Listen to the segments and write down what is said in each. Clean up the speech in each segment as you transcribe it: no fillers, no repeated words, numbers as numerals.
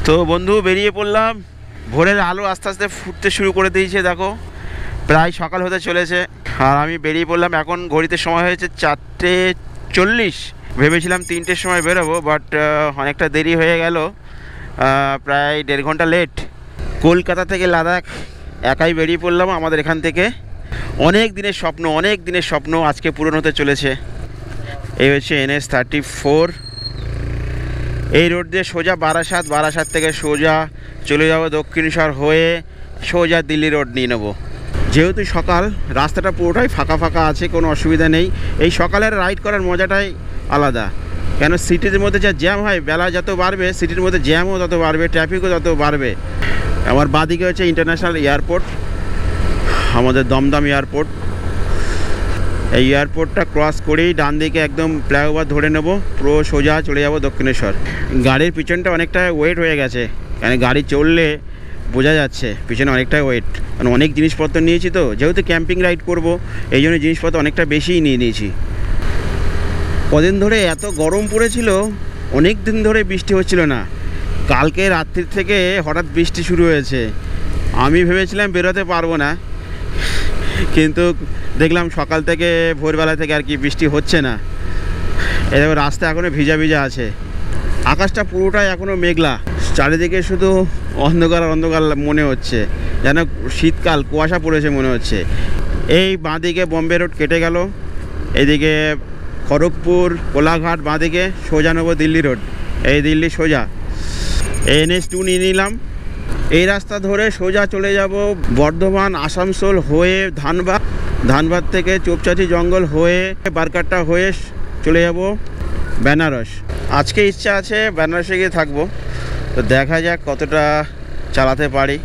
তো বন্ধু বেরিয়ে পড়লাম। ভোরের আলো আস্তে আস্তে ফুটতে শুরু করে দিয়েছে, দেখো প্রায় সকাল হতে চলেছে। আর আমি বেরিয়ে পড়লাম, এখন ঘড়িতে সময় হয়েছে 4:40। ভেবেছিলাম 3টের সময় বেরোবো, বাট অনেকটা দেরি হয়ে গেল, প্রায় 1.5 ঘন্টা লেট। কলকাতা থেকে লাদাখ একাই বেরিয়ে পড়লাম। আমাদের এখান থেকে অনেক দিনের স্বপ্ন আজকে পূরণ হতে চলেছে। এই হচ্ছে NH-34। এই রোড দিয়ে সোজা বারাসাত থেকে সোজা চলে যাব দক্ষিণেশ্বর হয়ে সোজা দিল্লি রোড নিয়ে নেব। যেহেতু সকাল, রাস্তাটা পুরোটাই ফাঁকা আছে, কোনো অসুবিধা নেই। এই সকালের রাইড করার মজাটাই আলাদা, কেন সিটির মধ্যে যা জ্যাম হয়, বেলা যত বাড়বে সিটির মধ্যে জ্যামও তত বাড়বে, ট্রাফিকও তত বাড়বে। আমার বাঁদিকে হচ্ছে ইন্টারন্যাশনাল এয়ারপোর্ট, আমাদের দমদম এয়ারপোর্ট। এই এয়ারপোর্টটা ক্রস করেই ডান দিকে একদম ফ্লাইওভার ধরে নেব, পুরো সোজা চলে যাব দক্ষিণেশ্বর। গাড়ির পিছনটা অনেকটা ওয়েট হয়ে গেছে, কেন গাড়ি চললে বোঝা যাচ্ছে পিছনে অনেকটাই ওয়েট, কারণ অনেক জিনিসপত্র নিয়েছি। তো যেহেতু ক্যাম্পিং রাইড করব, এই জন্য জিনিসপত্র অনেকটা বেশিই নিয়ে নিয়েছি। কদিন ধরে এত গরম পড়েছিল, অনেক দিন ধরে বৃষ্টি হচ্ছিল না। কালকে রাত্রির থেকে হঠাৎ বৃষ্টি শুরু হয়েছে। আমি ভেবেছিলাম বেরোতে পারবো না, কিন্তু দেখলাম সকাল থেকে ভোরবেলা থেকে আর কি বৃষ্টি হচ্ছে না। এরকম রাস্তা এখনও ভিজা আছে, আকাশটা পুরোটাই এখনও মেঘলা, চারিদিকে শুধু অন্ধকার মনে হচ্ছে, যেন শীতকাল, কুয়াশা পড়েছে মনে হচ্ছে। এই বাঁদিকে বম্বে রোড কেটে গেল, এইদিকে খড়গপুর কোলাঘাট, বাঁদিকে সোজা নেবো দিল্লি রোড। এই দিল্লি সোজা NH-2 নিয়ে নিলাম। এই রাস্তা ধরে সোজা চলে যাব বর্ধমান, আসানসোল হয়ে ধানবাদ থেকে চোপচাচি জঙ্গল হয়ে বারকাট্টা হয়ে চলে যাব বেনারস। আজকে ইচ্ছা আছে বেনারসে গিয়ে থাকবো, তো দেখা যাক কতটা চালাতে পারি।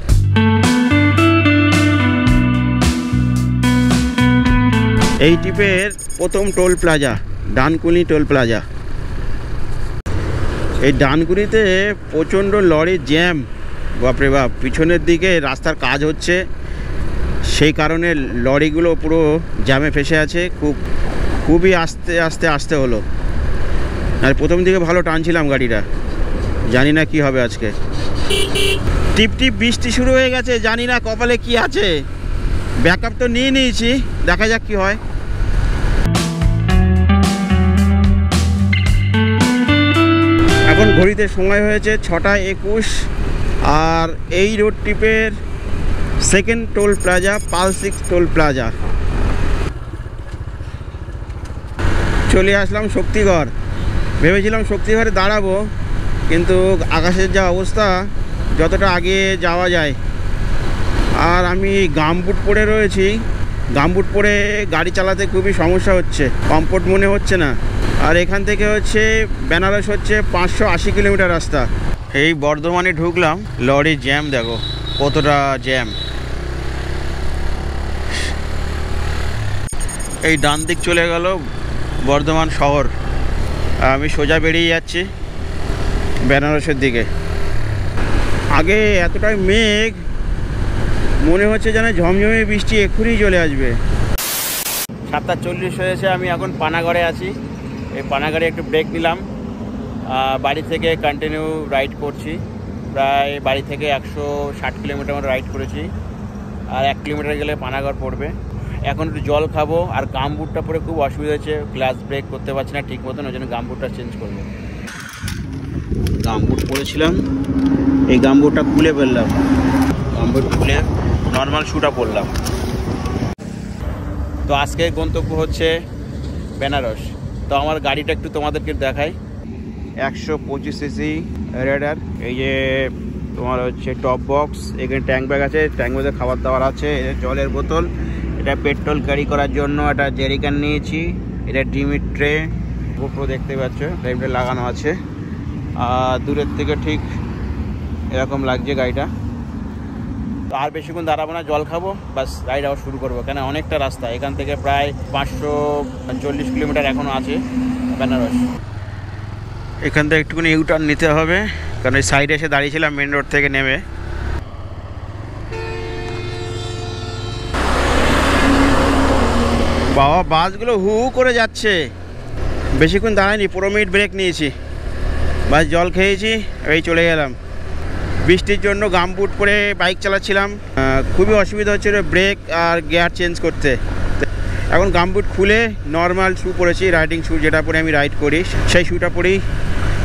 এই ট্রিপের প্রথম toll plaza Dankuni toll plaza. এই ডানকুনিতে প্রচণ্ড লরি জ্যাম, বাপরে বাপ। পিছনের দিকে রাস্তার কাজ হচ্ছে, সেই কারণে লরিগুলো পুরো জ্যামে ফেসে আছে। খুবই আস্তে হলো। আর প্রথম দিকে ভালো টানছিলাম গাড়িটা, জানি না কি হবে আজকে। টিপ বৃষ্টি শুরু হয়ে গেছে, জানি না কপালে কি আছে। ব্যাকআপ তো নিয়ে নিয়েছি, দেখা যাক কি হয়। এখন ঘড়িতে সময় হয়েছে 6:21। আর এই রোড ট্রিপের সেকেন্ড টোল প্লাজা পাল-6 টোল প্লাজা। চলে আসলাম শক্তিগড়। ভেবেছিলাম শক্তিগড়ে দাঁড়াবো, কিন্তু আকাশের যা অবস্থা, যতটা আগে যাওয়া যায়। আর আমি গামবুট পরে রয়েছি, গামবুট পরে গাড়ি চালাতে খুবই সমস্যা হচ্ছে, কমফোর্ট মনে হচ্ছে না। আর এখান থেকে হচ্ছে বেনারস হচ্ছে 580 কিলোমিটার রাস্তা। এই বর্ধমানে ঢুকলাম, লরি জ্যাম, দেখো কতটা জ্যাম। এই ডান দিক চলে গেল বর্ধমান শহর। আমি সোজা বেরিয়ে যাচ্ছি বেনারসের দিকে। আগে এতটাই মেঘ, মনে হচ্ছে যেন ঝমঝমে বৃষ্টি এক্ষুনি চলে আসবে। 7:40 হয়েছে, আমি এখন পানাগড়ে আছি। এই পানাগড়ে একটু ব্রেক নিলাম, বাড়ি থেকে কন্টিনিউ রাইড করছি। প্রায় বাড়ি থেকে 160 কিলোমিটার মতো রাইড করেছি, আর 1 কিলোমিটার গেলে পানাগড় পড়বে। এখন একটু জল খাবো। আর গামবুটটা পরে খুব অসুবিধা হচ্ছে, ক্লাস ব্রেক করতে পারছি না ঠিক মতন, ওই জন্য গামবুটটা চেঞ্জ করবো। গামবুট পরেছিলাম, এই গামবুটটা খুলে ফেললাম, গামবুট খুলে নর্মাল শুটা পরলাম। তো আজকে গন্তব্য হচ্ছে বেনারস। তো আমার গাড়িটা একটু তোমাদেরকে দেখাই। 125 সিসি রেডার, এই যে তোমার হচ্ছে টপ বক্স, এখানে ট্যাঙ্ক ব্যাগ আছে, ট্যাঙ্ক ব্যাগে খাবার দাবার আছে, জলের বোতল, এটা পেট্রোল ক্যারি করার জন্য একটা জেরিকান নিয়েছি, এটা ডিমিট ট্রে, গোপ্রো দেখতে পাচ্ছ টাইপটা লাগানো আছে। আর দূরের থেকে ঠিক এরকম লাগছে গাড়িটা। তো আর বেশিক্ষণ দাঁড়াবো না, জল খাবো, বাস রাইড আবার শুরু করবো। কেন অনেকটা রাস্তা, এখান থেকে প্রায় 540 কিলোমিটার এখনও আছে বেনারস। এখান থেকে একটুখানি ইউটার্ন নিতে হবে, কারণ এই সাইডে এসে দাঁড়িয়েছিলাম মেন রোড থেকে নেমে। বাবা, বাসগুলো হু করে যাচ্ছে। বেশিক্ষণ দাঁড়ায়নি, 15 মিনিট ব্রেক নিয়েছি, বাস জল খেয়েছি, এই চলে গেলাম। বৃষ্টির জন্য গামবুট পরে বাইক চালাচ্ছিলাম, খুবই অসুবিধা হচ্ছিল ব্রেক আর গিয়ার চেঞ্জ করতে। এখন গামবুট খুলে নর্মাল শ্যু পরেছি, রাইডিং শ্যু যেটা পরে আমি রাইড করি, সেই শ্যুটা পরেই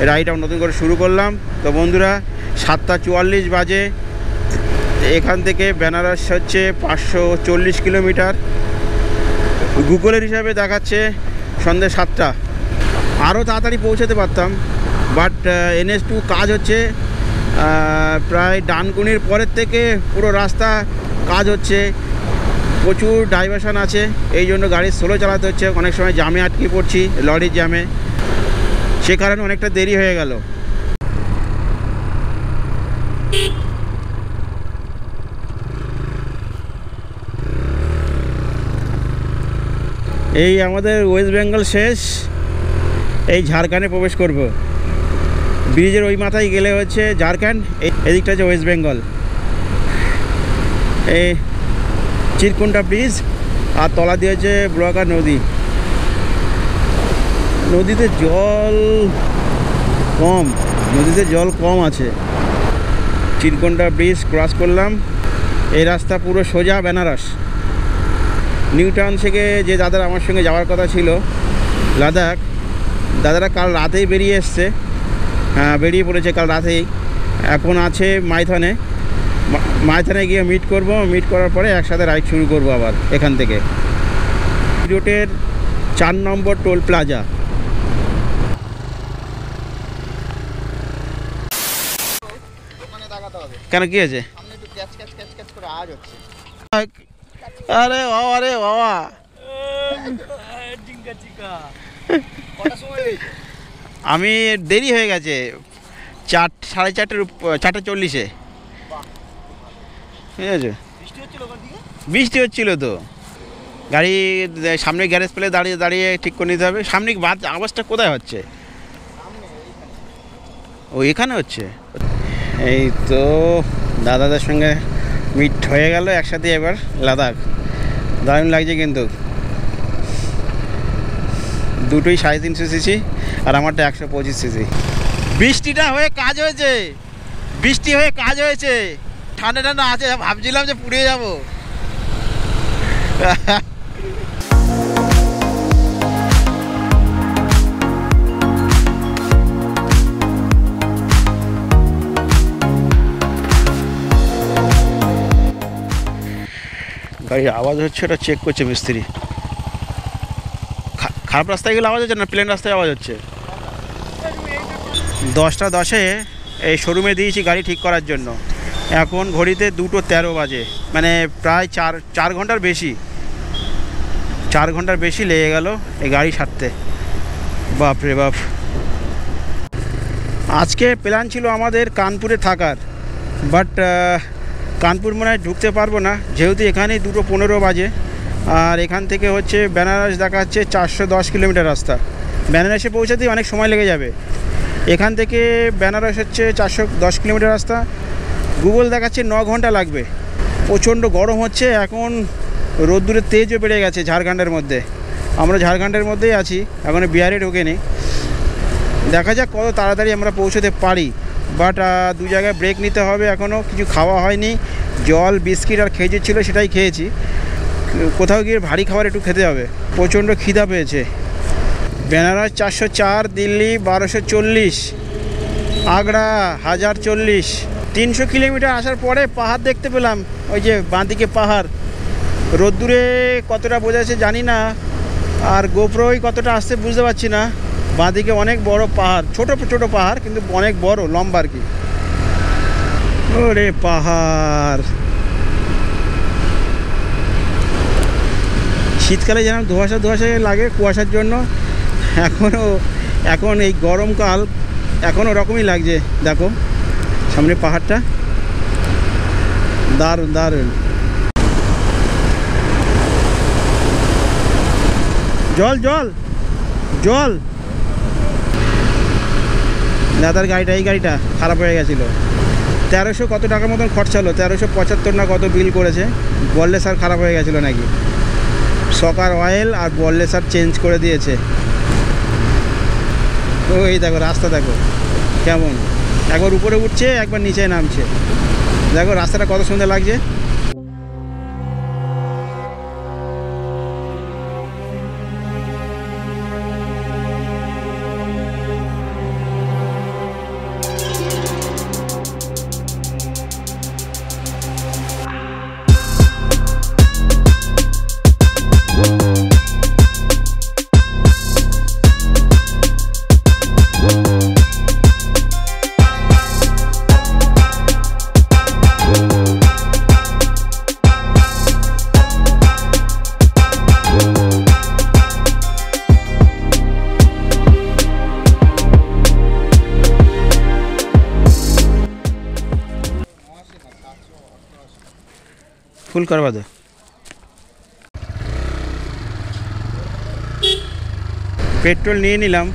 রাইড নতুন করে শুরু করলাম। তো বন্ধুরা 7:44 বাজে, এখান থেকে বেনারস হচ্ছে 540 কিলোমিটার, গুগলের হিসাবে দেখাচ্ছে সন্ধ্যে 7টা। আরও তাড়াতাড়ি পৌঁছাতে পারতাম, বাট NH2 কাজ হচ্ছে, প্রায় ডানকুনির পরের থেকে পুরো রাস্তা কাজ হচ্ছে, প্রচুর ডাইভারশান আছে, এই জন্য গাড়ি স্লো চালাতে হচ্ছে। অনেক সময় জ্যামে আটকে পড়ছি, লরির জ্যামে, সে কারণে অনেকটা দেরি হয়ে গেল। এই আমাদের ওয়েস্ট বেঙ্গল শেষ, এই ঝাড়খণ্ডে প্রবেশ করব। ব্রিজের ওই মাথায় গেলে হচ্ছে ঝাড়খণ্ড, এদিকটা হচ্ছে ওয়েস্ট বেঙ্গল। এই চিরকুন্ডা ব্রিজ আর তলা দিয়ে হচ্ছে ব্লকা নদী। নদীতে জল কম আছে। চিরকুন্ডা ব্রিজ ক্রস করলাম, এই রাস্তা পুরো সোজা বেনারস। নিউ টাউন থেকে যে দাদারা আমার সঙ্গে যাওয়ার কথা ছিল লাদাখ, দাদারা কাল রাতেই বেরিয়ে এসছে, বেরিয়ে পড়েছে কাল রাতেই। এখন আছে মাইথনে গিয়ে মিট করব, মিট করার পরে একসাথে রাইড শুরু করব আবার এখান থেকে। রোডের 4 নম্বর টোল প্লাজা। কেন কি আছে? আরে বাবা, আরে বাবা, আমি দেরি হয়ে গেছে, 4:40 ঠিক আছে। বৃষ্টি হচ্ছিল তো, গাড়ি সামনে গ্যারেজ পেলে দাঁড়িয়ে দাঁড়িয়ে ঠিক করে নিতে হবে। সামনে আওয়াজটা কোথায় হচ্ছে? ও এখানে হচ্ছে। এই তো দাদাদের সঙ্গে মিট হয়ে গেল একসাথে, এবার লাদাখ। দারুণ লাগছে কিন্তু, দুটোই 350 সিসি আর আমারটা 125 সিসি। বৃষ্টিটা হয়ে কাজ হয়েছে, বৃষ্টি হয়ে কাজ হয়েছে, ঠান্ডা ঠান্ডা আছে, ভাবছিলাম যে পুড়ে যাব। গাড়ির আওয়াজ হচ্ছে, ওটা চেক করছে মিস্ত্রি। খারাপ রাস্তায় গেলে আওয়াজ হচ্ছে না, প্লেন রাস্তায় আওয়াজ হচ্ছে। 10:10 এই শোরুমে দিয়েছি গাড়ি ঠিক করার জন্য। এখন ঘড়িতে 2:13 বাজে, মানে প্রায় 4 ঘন্টার বেশি, 4 ঘন্টার বেশি লেগে গেল এই গাড়ি সারতে। বাপ রে বাপ। আজকে প্ল্যান ছিল আমাদের কানপুরে থাকার, বাট কানপুর মনে হয় ঢুকতে পারবো না, যেহেতু এখানেই 2:15 বাজে। আর এখান থেকে হচ্ছে বেনারস দেখাচ্ছে 410 কিলোমিটার রাস্তা। বেনারসে পৌঁছাতেই অনেক সময় লেগে যাবে। এখান থেকে বেনারস হচ্ছে 410 কিলোমিটার রাস্তা, গুগল দেখাচ্ছে 9 ঘন্টা লাগবে। প্রচণ্ড গরম হচ্ছে এখন, রোদ্দুরের তেজও বেড়ে গেছে ঝাড়খণ্ডের মধ্যে। আমরা ঝাড়খণ্ডের মধ্যেই আছি, এখনও বিহারে ঢোকেনি। দেখা যাক কত তাড়াতাড়ি আমরা পৌঁছতে পারি, বাট 2 জায়গায় ব্রেক নিতে হবে। এখনও কিছু খাওয়া হয়নি, জল বিস্কিট আর খেজুর ছিল সেটাই খেয়েছি। কোথাও গিয়ে ভারী খাবার একটু খেতে হবে, প্রচণ্ড খিদা পেয়েছে। বেনারস 404, দিল্লি 1240, আগ্রা 1040। 300 কিলোমিটার আসার পরে পাহাড় দেখতে পেলাম, ওই যে বাঁদিকে পাহাড়। রোদ্দুরে কতটা বোঝা যাচ্ছে জানি না, আর গোপ্রোই কতটা আসছে বুঝতে পারছি না। বাঁদিকে অনেক বড় পাহাড়, ছোট ছোট পাহাড় কিন্তু অনেক বড়, লম্বা আর কি। ওরে পাহাড়, শীতকালে যেন ধোঁয়াশা লাগে কুয়াশার জন্য, এখন এই গরমকাল এখন ওরকমই লাগছে। দেখো সামনে পাহাড়টা, দারুণ দারুণ। জল জল জল। দাদার গাড়িটা, এই গাড়িটা খারাপ হয়ে গেছিলো। 1300 কত টাকা মতন খরচা হলো, 1375 না কত বিল করেছে। বললেসার খারাপ হয়ে গেছিলো নাকি, সকার অয়েল আর বললেসার চেঞ্জ করে দিয়েছে। তো এই দেখো রাস্তা দেখো কেমন, একবার উপরে উঠছে, একবার নিচে নামছে। দেখো রাস্তাটা কত সুন্দর লাগছে। ফুল করবা দে। পেট্রোল নিয়ে নিলাম।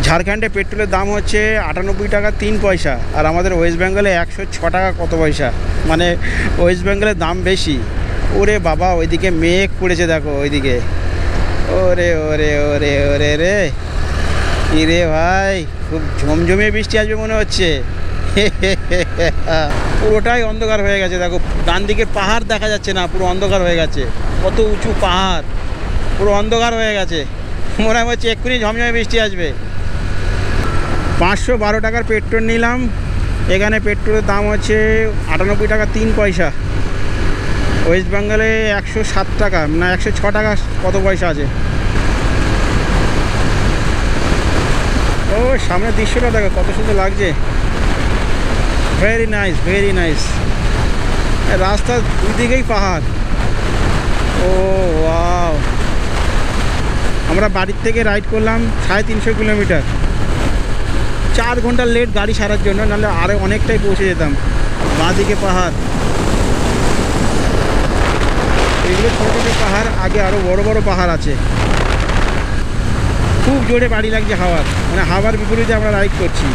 ঝাড়খণ্ডে পেট্রোলের দাম হচ্ছে 98 টাকা 3 পয়সা, আর আমাদের ওয়েস্ট বেঙ্গলে 106 টাকা কত পয়সা। মানে ওয়েস্ট বেঙ্গলের দাম বেশি। ওরে বাবা, ওইদিকে মেঘ পড়েছে দেখো, ওইদিকে। ওরে ওরে ওরে ওরে রে, রে ভাই, খুব ঝমঝমিয়ে বৃষ্টি আসবে মনে হচ্ছে। পুরোটাই অন্ধকার হয়ে গেছে দেখো, ডান দিকের পাহাড় দেখা যাচ্ছে না, পুরো অন্ধকার হয়ে গেছে। কত উঁচু পাহাড়, পুরো অন্ধকার হয়ে গেছে। মনে হচ্ছে এক্ষুনি ঝমঝমে বৃষ্টি আসবে। 512 টাকার পেট্রোল নিলাম। এখানে পেট্রোলের দাম হচ্ছে 98 টাকা 3 পয়সা। ওয়েস্ট বেঙ্গলে 107 টাকা না 106 টাকা কত পয়সা আছে। ও সামনের দৃশ্যটা দেখো কত সুন্দর লাগছে। Very nice, very nice. রাস্তার দুই দিকেই পাহাড়। ও ওয়াও। আমরা বাড়ির থেকে রাইড করলাম 350 কিলোমিটার। 4 ঘন্টা লেট গাড়ি সারার জন্য, নাহলে আরও অনেকটাই পৌঁছে যেতাম। বাঁ দিকে পাহাড়, এগুলো ছোটো ছোটো পাহাড়, আগে আরও বড় বড় পাহাড় আছে। খুব জোরে বাড়ি লাগছে হাওয়ার, মানে হাওয়ার বিপরীতে আমরা রাইড করছি।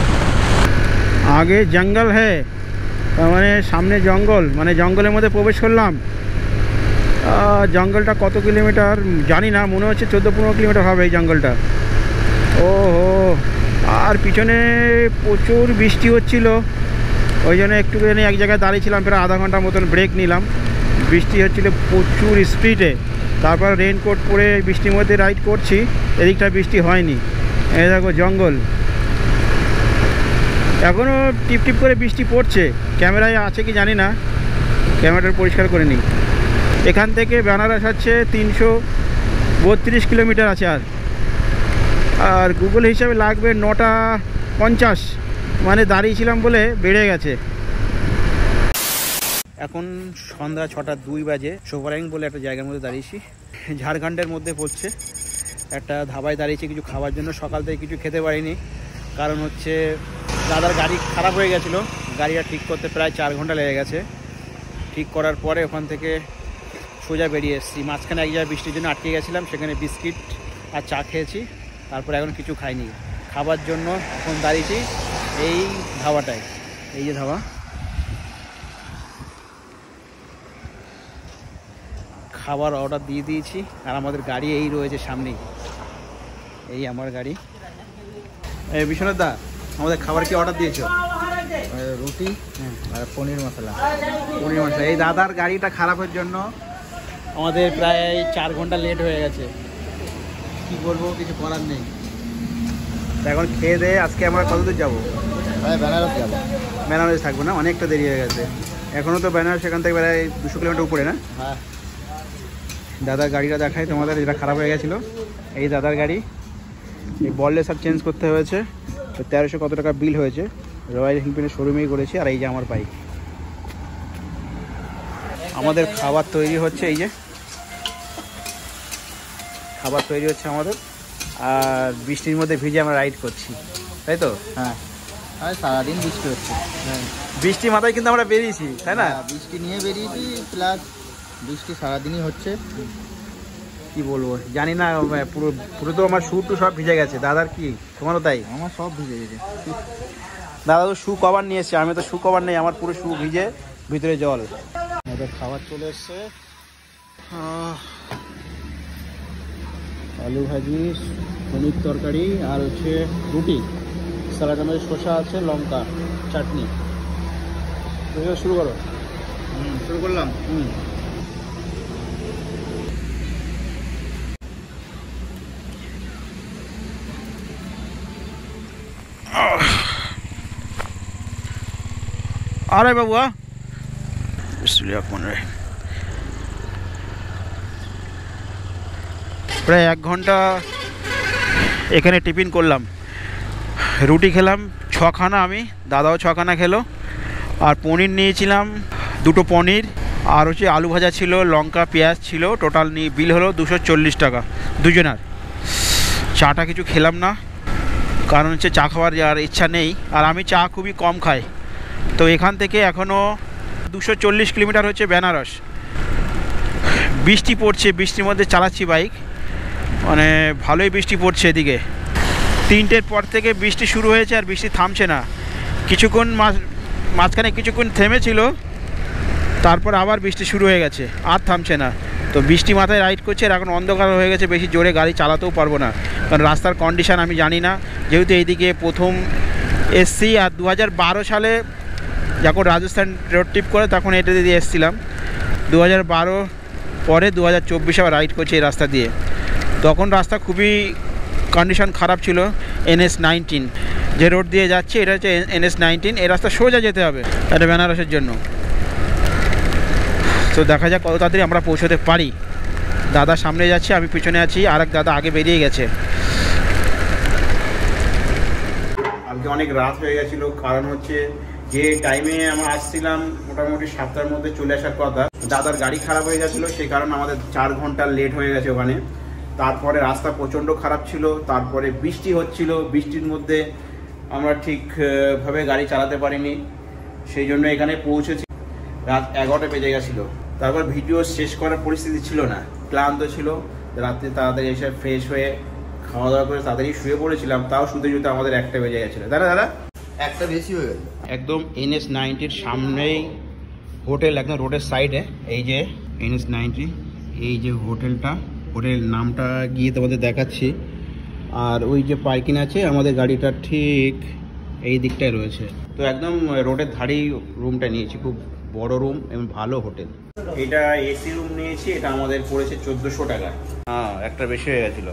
আগে জঙ্গল হ্যাঁ, মানে সামনে জঙ্গল, মানে জঙ্গলের মধ্যে প্রবেশ করলাম। জঙ্গলটা কত কিলোমিটার জানি না, মনে হচ্ছে 14-15 কিলোমিটার হবে এই জঙ্গলটা। ও হো, আর পিছনে প্রচুর বৃষ্টি হচ্ছিল, ওই জন্য একটুখানি এক জায়গায় দাঁড়িয়েছিলাম, প্রায় আধা ঘন্টার মতন ব্রেক নিলাম। বৃষ্টি হচ্ছিল প্রচুর স্পিডে। তারপর রেইনকোট পরে বৃষ্টির মধ্যে রাইড করছি। এদিকটা বৃষ্টি হয়নি। এই দেখো জঙ্গল, এখনও টিপ টিপ করে বৃষ্টি পড়ছে। ক্যামেরায় আছে কি জানি না, ক্যামেরাটা পরিষ্কার করে নিই। এখান থেকে বেনারস হচ্ছে 332 কিলোমিটার আছে। আর গুগল হিসাবে লাগবে 9:50, মানে দাঁড়িয়েছিলাম বলে বেড়ে গেছে। এখন সন্ধ্যা 6:02 বাজে। সোভারাইং বলে একটা জায়গার মধ্যে দাঁড়িয়েছি, ঝাড়খণ্ডের মধ্যে পড়ছে। একটা ধাবায় দাঁড়িয়েছি কিছু খাওয়ার জন্য। সকাল থেকে কিছু খেতে পারিনি, কারণ হচ্ছে দাদার গাড়ি খারাপ হয়ে গেছিলো। গাড়িটা ঠিক করতে প্রায় 4 ঘন্টা লেগে গেছে। ঠিক করার পরে ওখান থেকে সোজা বেরিয়ে এসেছি। মাঝখানে এক জায়গায় বৃষ্টির জন্য আটকে গেছিলাম, সেখানে বিস্কিট আর চা খেয়েছি। তারপর এখন কিছু খাইনি। খাবার জন্য এখন দাঁড়িয়েছি এই ধাবাটায়। এই যে ধাবা, খাবার অর্ডার দিয়ে দিয়েছি। আর আমাদের গাড়ি এই রয়েছে সামনেই, এই আমার গাড়ি। এই বিশ্বনাথ দা, আমাদের খাবার কি অর্ডার দিয়েছো? রুটি আর পনির মশলা। পনির মশলা। এই দাদার গাড়িটা খারাপের জন্য আমাদের প্রায় 4 ঘন্টা লেট হয়ে গেছে। কি বলবো, কিছু করার নেই। এখন খেয়ে দিয়ে আজকে আমরা কতদূর যাবো? বেনারস যাবো। বেনারস থাকবো না, অনেকটা দেরি হয়ে গেছে। এখনও তো বেনারস এখান থেকে প্রায় 200 কিলোমিটার উপরে না? হ্যাঁ। দাদার গাড়িটা দেখাই তোমাদের, যেটা খারাপ হয়ে গেছিলো। এই দাদার গাড়ি, এই বললে সব চেঞ্জ করতে হয়েছে। তো 1300 কত টাকা বিল হয়েছে। রয়্যাল এনফিল্ডের শোরুমেই করেছি। আর এই যে আমার বাইক। আমাদের খাবার তৈরি হচ্ছে, এই যে খাবার তৈরি হচ্ছে আমাদের। আর বৃষ্টির মধ্যে ভিজে আমরা রাইড করছি, তাই তো? হ্যাঁ, আর সারাদিন বৃষ্টি হচ্ছে। হ্যাঁ, বৃষ্টি মাথায় কিন্তু আমরা বেরিয়েছি, তাই না? বৃষ্টি নিয়ে বেরিয়েছি, প্লাস বৃষ্টি সারাদিনই হচ্ছে। কি বলবো জানি না, পুরো পুরো তো আমার শু টু সব ভিজে গেছে। দাদার কি, তোমারও তাই? আমার সব ভিজে গেছে। দাদা তো শু কভার নিয়ে এসছে, আমি তো শু কভার নেই, আমার পুরো শু ভিজে, ভিতরে জল। আমাদের খাবার চলে এসছে, আলু ভাজি, পনির তরকারি আর হচ্ছে রুটি। স্যালাডের মধ্যে শসা আছে, লঙ্কা, চাটনি। শুরু করো। শুরু করলাম। আরে বাবু প্রায় 1 ঘন্টা এখানে টিফিন করলাম। রুটি খেলাম 6খানা, আমি, দাদাও 6খানা খেলো। আর পনির নিয়েছিলাম 2টো পনির, আর হচ্ছে আলু ভাজা ছিল, লঙ্কা পেঁয়াজ ছিল। টোটাল নিয়ে বিল হলো 240 টাকা দুজনার। চাটা কিছু খেলাম না, কারণ হচ্ছে চা খাওয়ার আর ইচ্ছা নেই, আর আমি চা খুবই কম খাই। তো এখান থেকে এখনও 240 কিলোমিটার হচ্ছে বেনারস। বৃষ্টি পড়ছে, বৃষ্টির মধ্যে চালাচ্ছি বাইক, মানে ভালোই বৃষ্টি পড়ছে এদিকে। 3টের পর থেকে বৃষ্টি শুরু হয়েছে আর বৃষ্টি থামছে না। কিছুক্ষণ মাঝখানে কিছুক্ষণ থেমেছিল, তারপর আবার বৃষ্টি শুরু হয়ে গেছে, আর থামছে না। তো বৃষ্টি মাথায় রাইড করছে, আর এখন অন্ধকার হয়ে গেছে, বেশি জোরে গাড়ি চালাতেও পারবো না, কারণ রাস্তার কন্ডিশান আমি জানি না। যেহেতু এইদিকে প্রথম এসছি, আর 2012 সালে যখন রাজস্থান রোড ট্রিপ করে তখন এটা দিয়ে এসেছিলাম। 2012 পরে 2024 আবার রাইড করছি এই রাস্তা দিয়ে। তখন রাস্তা খুবই কন্ডিশন খারাপ ছিল। NS-19 যে রোড দিয়ে যাচ্ছে, এটা হচ্ছে NS-19। এই রাস্তা সোজা যেতে হবে এটা বেনারসের জন্য। তো দেখা যাক কত তাড়াতাড়ি আমরা পৌঁছতে পারি। দাদা সামনে যাচ্ছে, আমি পিছনে আছি, আর এক দাদা আগে বেরিয়ে গেছে। আজকে অনেক রাত হয়ে গেছিলো, কারণ হচ্ছে যে টাইমে আমরা আসছিলাম মোটামুটি 7টার মধ্যে চলে আসার কথা। দাদার গাড়ি খারাপ হয়ে গেছিলো, সেই কারণে আমাদের 4 ঘন্টা লেট হয়ে গেছে ওখানে। তারপরে রাস্তা প্রচণ্ড খারাপ ছিল, তারপরে বৃষ্টি হচ্ছিল, বৃষ্টির মধ্যে আমরা ঠিকভাবে গাড়ি চালাতে পারিনি, সেই জন্য এখানে পৌঁছেছি রাত 11টা বেজে গেছিলো। তারপর ভিডিও শেষ করার পরিস্থিতি ছিল না, ক্লান্ত ছিল। রাত্রে তাড়াতাড়ি এসে ফ্রেশ হয়ে খাওয়া দাওয়া করে তাড়াতাড়ি শুয়ে পড়েছিলাম, তাও শুতে শুতে আমাদের 1টা বেজে গেছিলো। দাদা একটা বেশি হয়ে গেল। একদম NS-90 সামনেই হোটেল, একদম রোডের সাইডে। এই যে NS-90, এই যে হোটেলটা, হোটেল নামটা গিয়ে তোমাদের দেখাচ্ছি। আর ওই যে পার্কিং আছে, আমাদের গাড়িটা ঠিক এই দিকটায় রয়েছে। তো একদম রোডের ধারেই রুমটা নিয়েছি, খুব বড় রুম এবং ভালো হোটেল। এটা এসি রুম নিয়েছি, এটা আমাদের পড়েছে 1400 টাকা। হ্যাঁ, একটা বেশি হয়ে গেছিলো।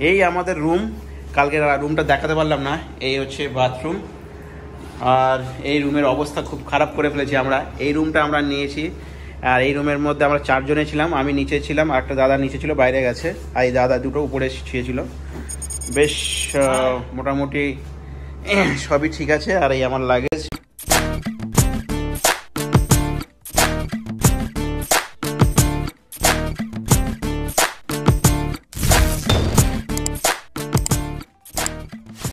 এই আমাদের রুম, কালকে রুমটা দেখাতে পারলাম না। এই হচ্ছে বাথরুম, আর এই রুমের অবস্থা খুব খারাপ করে ফেলেছি আমরা। এই রুমটা আমরা নিয়েছি, আর এই রুমের মধ্যে আমরা 4 জনে ছিলাম। আমি নিচে ছিলাম, আর একটা দাদা নিচে ছিল, বাইরে গেছে, আর এই দাদা দুটো উপরে শুয়েছিল। বেশ মোটামুটি সবই ঠিক আছে। আর এই আমার লাগেজ,